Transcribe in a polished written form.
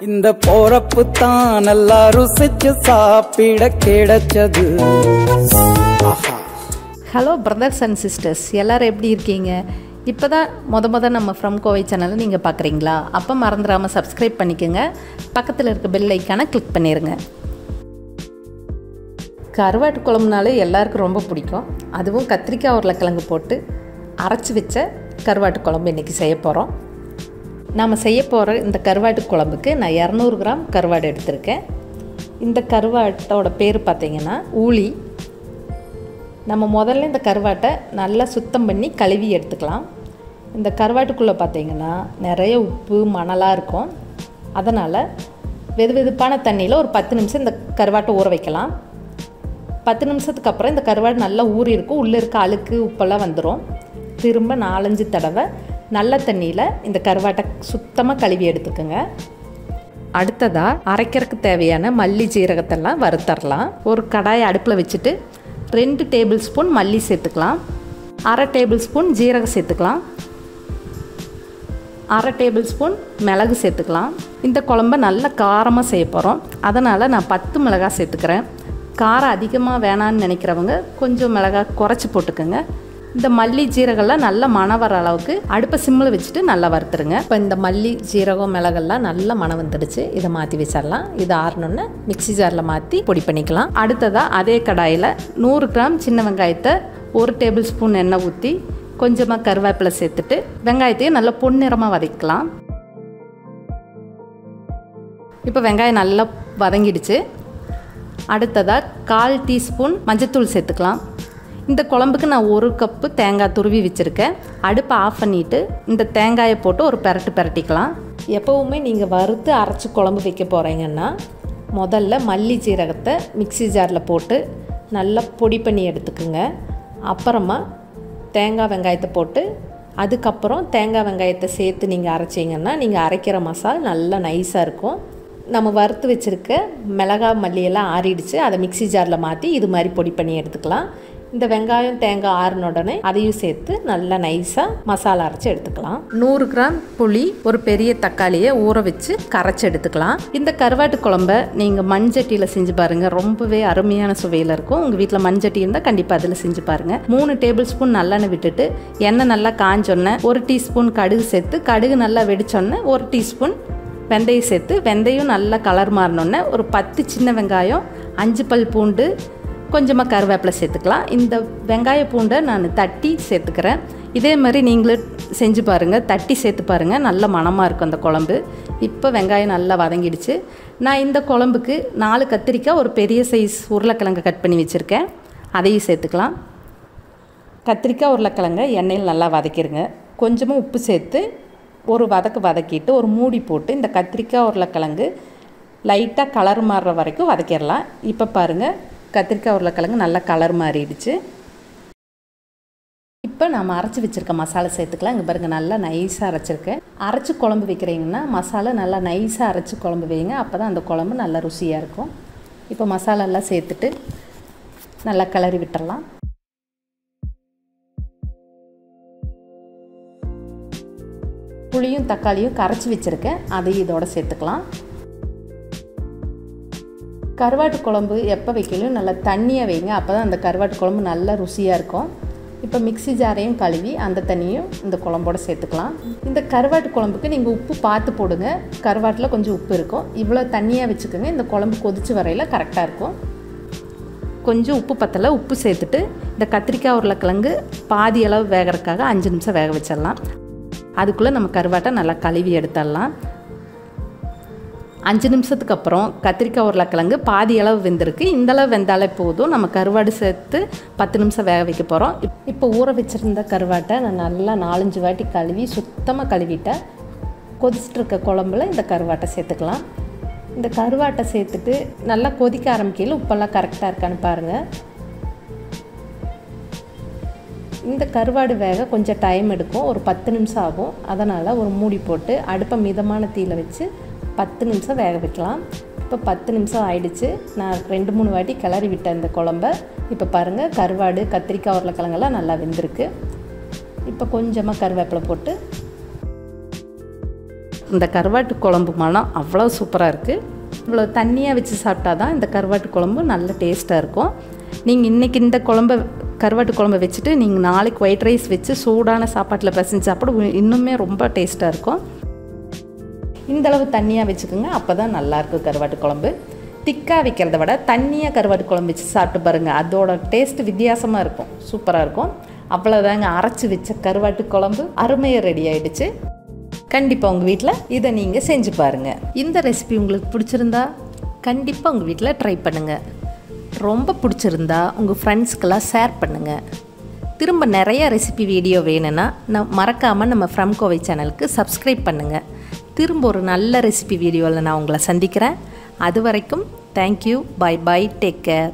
இந்த போறப்பு தான் நல்லா ருசிச்சு சாப்பிட கிடைச்சது. ஹலோ பிரதர்ஸ் அண்ட் சிஸ்டர்ஸ், எல்லோரும் எப்படி இருக்கீங்க? இப்போ தான் முத நம்ம ஃப்ரம் கோவை சேனலை நீங்கள் பார்க்குறீங்களா? அப்போ மறந்துடாமல் சப்ஸ்கிரைப் பண்ணிக்கோங்க. பக்கத்தில் இருக்க பெல் ஐக்கானை கிளிக் பண்ணிடுங்க. கருவாட்டு குழம்புனாலே எல்லாருக்கும் ரொம்ப பிடிக்கும். அதுவும் கத்திரிக்காய் உருளைக்கிழங்கு போட்டு அரைச்சி வச்ச கருவாட்டு குழம்பு இன்றைக்கி செய்ய போகிறோம். நாம் செய்ய போகிற இந்த கருவாட்டு குழம்புக்கு நான் 200 கிராம் கருவாடு எடுத்திருக்கேன். இந்த கருவாட்டோட பேர் பார்த்திங்கன்னா ஊளி. நம்ம முதல்ல இந்த கருவாட்டை நல்லா சுத்தம் பண்ணி கழுவி எடுத்துக்கலாம். இந்த கருவாட்டுக்குள்ளே பார்த்திங்கன்னா நிறைய உப்பு மணலாக இருக்கும். அதனால் வெதுவெதுப்பான தண்ணியில் ஒரு 10 நிமிஷம் இந்த கருவாட்டை ஊற வைக்கலாம். 10 நிமிஷத்துக்கு அப்புறம் இந்த கருவாடு நல்லா ஊறி இருக்கும். உள்ளே இருக்க அழுக்கு உப்பெல்லாம் வந்துடும். திரும்ப 4-5 தடவை நல்ல தண்ணியில் இந்த கருவாட்டை சுத்தமாக கழுவி எடுத்துக்கோங்க. அடுத்ததாக அரைக்கிறதுக்கு தேவையான மல்லி ஜீரகத்தெல்லாம் வறுத்தரலாம். ஒரு கடாயை அடுப்பில் வச்சுட்டு 2 டேபிள் ஸ்பூன் மல்லி சேர்த்துக்கலாம். 1/2 டேபிள் ஸ்பூன் ஜீரகம் சேர்த்துக்கலாம். 1/2 டேபிள் ஸ்பூன் மிளகு சேர்த்துக்கலாம். இந்த குழம்ப நல்லா காரமாக செய்ய போகிறோம். அதனால் நான் 10 மிளகாய் சேர்த்துக்கிறேன். காரம் அதிகமாக வேணான்னு நினைக்கிறவங்க கொஞ்சம் மிளகாய் குறைச்சி போட்டுக்கோங்க. இந்த மல்லி ஜீரகம்லாம் நல்லா மணம் வர அளவுக்கு அடுப்பை சிம்மில் வச்சுட்டு நல்லா வறுத்துருங்க. இப்போ இந்த மல்லி ஜீரகம் மிளகெல்லாம் நல்லா மணம் வந்துடுச்சு. இதை மாற்றி வச்சிடலாம். இது ஆறணுன்னு மிக்சி ஜாரில் மாற்றி பொடி பண்ணிக்கலாம். அடுத்ததாக அதே கடாயில் 100 கிராம் சின்ன வெங்காயத்தை 1 டேபிள் ஸ்பூன் எண்ணெய் ஊற்றி கொஞ்சமாக கருவேப்பிலை சேர்த்துட்டு வெங்காயத்தையும் நல்லா பொன்னிறமாக வதக்கலாம். இப்போ வெங்காயம் நல்லா வதங்கிடுச்சு. அடுத்ததாக 1/4 டீஸ்பூன் மஞ்சத்தூள் சேர்த்துக்கலாம். இந்த குழம்புக்கு நான் 1 கப்பு தேங்காய் துருவி வச்சுருக்கேன். அடுப்பை ஆஃப் பண்ணிவிட்டு இந்த தேங்காயை போட்டு ஒரு பிரட்டிக்கலாம். எப்போவுமே நீங்கள் வறுத்து அரைச்சி குழம்பு வைக்க போகிறீங்கன்னா முதல்ல மல்லி ஜீரகத்தை மிக்சி ஜாரில் போட்டு நல்லா பொடி பண்ணி எடுத்துக்குங்க. அப்புறமா தேங்காய் வெங்காயத்தை போட்டு அதுக்கப்புறம் தேங்காய் வெங்காயத்தை சேர்த்து நீங்கள் அரைச்சிங்கன்னா நீங்கள் அரைக்கிற மசாலா நல்லா நைஸாக இருக்கும். நம்ம வறுத்து வச்சுருக்க மிளகாய் மல்லியெல்லாம் ஆறிடுச்சு. அதை மிக்சி ஜாரில் மாற்றி இது மாதிரி பொடி பண்ணி எடுத்துக்கலாம். இந்த வெங்காயம் தேங்காய் ஆறின உடனே அதையும் சேர்த்து நல்லா நைஸாக மசாலா அரைச்சி எடுத்துக்கலாம். 100 கிராம் புளி, ஒரு பெரிய தக்காளியை ஊற வச்சு கரைச்சி எடுத்துக்கலாம். இந்த கருவாட்டு குழம்ப நீங்கள் மண்சட்டியில் செஞ்சு பாருங்கள். ரொம்பவே அருமையான சுவையில் இருக்கும். உங்கள் வீட்டில் மண்சட்டி இருந்தால் கண்டிப்பாக அதில் செஞ்சு பாருங்கள். 3 டேபிள் ஸ்பூன் நல்லெண்ணெய் விட்டுட்டு எண்ணெய் நல்லா காஞ்சோன்னே 1 டீஸ்பூன் கடுகு சேர்த்து கடுகு நல்லா வெடிச்சோன்னே 1 டீஸ்பூன் வெந்தயம் சேர்த்து வெந்தயம் நல்லா கலர் மாறினோன்னே ஒரு 10 சின்ன வெங்காயம், 5 பல் பூண்டு, கொஞ்சமாக கருவேப்பிலை சேர்த்துக்கலாம். இந்த வெங்காய பூண்டை நான் தட்டி சேர்த்துக்கிறேன். இதே மாதிரி நீங்களும் செஞ்சு பாருங்கள். தட்டி சேர்த்து பாருங்கள். நல்ல மணமாக இருக்கும் அந்த குழம்பு. இப்போ வெங்காயம் நல்லா வதங்கிடுச்சு. நான் இந்த குழம்புக்கு 4 கத்திரிக்காய், ஒரு பெரிய சைஸ் உருளைக்கிழங்கு கட் பண்ணி வச்சுருக்கேன். அதையும் சேர்த்துக்கலாம். கத்திரிக்காய் உருளைக்கிழங்கை எண்ணெயில் நல்லா வதக்கிடுங்க. கொஞ்சமாக உப்பு சேர்த்து ஒரு வதக்கிட்டு ஒரு மூடி போட்டு இந்த கத்திரிக்காய் உருளைக்கிழங்கு லைட்டாக கலர் மாறுற வரைக்கும் வதக்கிடலாம். இப்போ பாருங்கள், கத்திரிக்காய் உருளைக்கிழங்கு நல்லா கலர் மாறிடுச்சு. இப்போ நம்ம அரைச்சி வச்சுருக்க மசாலா சேர்த்துக்கலாம். இங்கே பாருங்கள், நல்லா நைஸாக அரைச்சிருக்கேன். அரைச்சி குழம்பு வைக்கிறீங்கன்னா மசாலா நல்லா நைஸாக அரைச்சி குழம்பு வைங்க. அப்போ தான் அந்த குழம்பு நல்லா ருசியாக இருக்கும். இப்போ மசாலாலாம் சேர்த்துட்டு நல்லா கிளறி விட்டுடலாம். புளியும் தக்காளியும் கரைச்சி வச்சுருக்கேன். அதையும் இதோட சேர்த்துக்கலாம். கருவாட்டு குழம்பு எப்போ வைக்கலும் நல்லா தண்ணியாக வைங்க. அப்போ தான் அந்த கருவாட்டு குழம்பு நல்லா ருசியாக இருக்கும். இப்போ மிக்சி ஜாரையும் கழுவி அந்த தண்ணியும் இந்த குழம்போடு சேர்த்துக்கலாம். இந்த கருவாட்டு குழம்புக்கு நீங்கள் உப்பு பார்த்து போடுங்க. கருவாட்டில் கொஞ்சம் உப்பு இருக்கும். இவ்வளோ தண்ணியாக வச்சுக்கோங்க. இந்த குழம்பு கொதிச்சு வரையில் கரெக்டாக இருக்கும். கொஞ்சம் உப்பு பத்தலை, உப்பு சேர்த்துட்டு இந்த கத்திரிக்காய் உருளைக்கிழங்கு பாதி அளவு வேகிறதுக்காக 5 நிமிஷம் வேக வச்சிடலாம். அதுக்குள்ளே நம்ம கருவாட்டை நல்லா கழுவி எடுத்துடலாம். 5 நிமிஷத்துக்கு அப்புறம் கத்திரிக்காய் உருளைக்கிழங்கு பாதி அளவு வெந்திருக்கு. இந்தளவு வெந்தாலே போதும். நம்ம கருவாடு சேர்த்து 10 நிமிஷம் வேக வைக்க போகிறோம். இப்போ ஊற வச்சுருந்த கருவாட்டை நான் நல்லா 4-5 வாட்டி கழுவி சுத்தமாக கழுவிட்டேன். கொதிச்சுட்டு இருக்க குழம்புல இந்த கருவாட்டை சேர்த்துக்கலாம். இந்த கருவாட்டை சேர்த்துட்டு நல்லா கொதிக்க ஆரம்பிக்கையில் உப்பெல்லாம் கரெக்டாக இருக்கான்னு பாருங்கள். இந்த கருவாடு வேக கொஞ்சம் டைம் எடுக்கும். ஒரு 10 நிமிஷம் ஆகும். அதனால் ஒரு மூடி போட்டு அடுப்பை மிதமான தீயில வச்சு 10 நிமிஷம் வேக வைக்கலாம். இப்போ 10 நிமிஷம் ஆயிடுச்சு. நான் 2-3 வாட்டி கிளறி விட்டேன் இந்த குழம்ப. இப்போ பாருங்கள், கருவாடு கத்திரிக்காய் உருளைக்கிழங்கெல்லாம் நல்லா வெந்திருக்கு. இப்போ கொஞ்சமாக கருவேப்பிலை போட்டு இந்த கருவாட்டு குழம்பு மனம் அவ்வளோ சூப்பராக இருக்குது. இவ்வளோ தண்ணியாக வச்சு சாப்பிட்டா தான் இந்த கருவாட்டு குழம்பு நல்ல டேஸ்ட்டாக இருக்கும். நீங்கள் இன்றைக்கி இந்த கருவாட்டு குழம்பை வச்சுட்டு நீங்கள் நாளைக்கு ஒயிட் ரைஸ் வச்சு சூடான சாப்பாட்டில் பிசைஞ்சு சாப்பிட இன்னுமே ரொம்ப டேஸ்ட்டாக இருக்கும். இந்தளவு தண்ணியாக வச்சுக்கோங்க, அப்போ தான் நல்லாயிருக்கும் கருவாட்டு குழம்பு. திக்காக வைக்கிறத விட தண்ணியாக கருவாட்டு குழம்பு வச்சு சாப்பிட்டு பாருங்கள், அதோட டேஸ்ட்டு வித்தியாசமாக இருக்கும், சூப்பராக இருக்கும். அவ்வளோதாங்க, அரைச்சி வச்ச கருவாட்டு குழம்பு அருமையாக ரெடி ஆகிடுச்சு. கண்டிப்பாக உங்கள் வீட்டில் இதை நீங்கள் செஞ்சு பாருங்கள். இந்த ரெசிபி உங்களுக்கு பிடிச்சிருந்தா கண்டிப்பாக உங்கள் வீட்டில் ட்ரை பண்ணுங்கள். ரொம்ப பிடிச்சிருந்தா உங்கள் ஃப்ரெண்ட்ஸ்க்கெல்லாம் ஷேர் பண்ணுங்கள். திரும்ப நிறைய ரெசிபி வீடியோ வேணும்னா மறக்காமல் நம்ம ஃப்ரம் கோவை சேனலுக்கு சப்ஸ்கிரைப் பண்ணுங்கள். திரும்ப ஒரு நல்ல ரெசிபி வீடியோவில் நான் உங்களை சந்திக்கிறேன். அது வரைக்கும் thank you, bye bye, take care.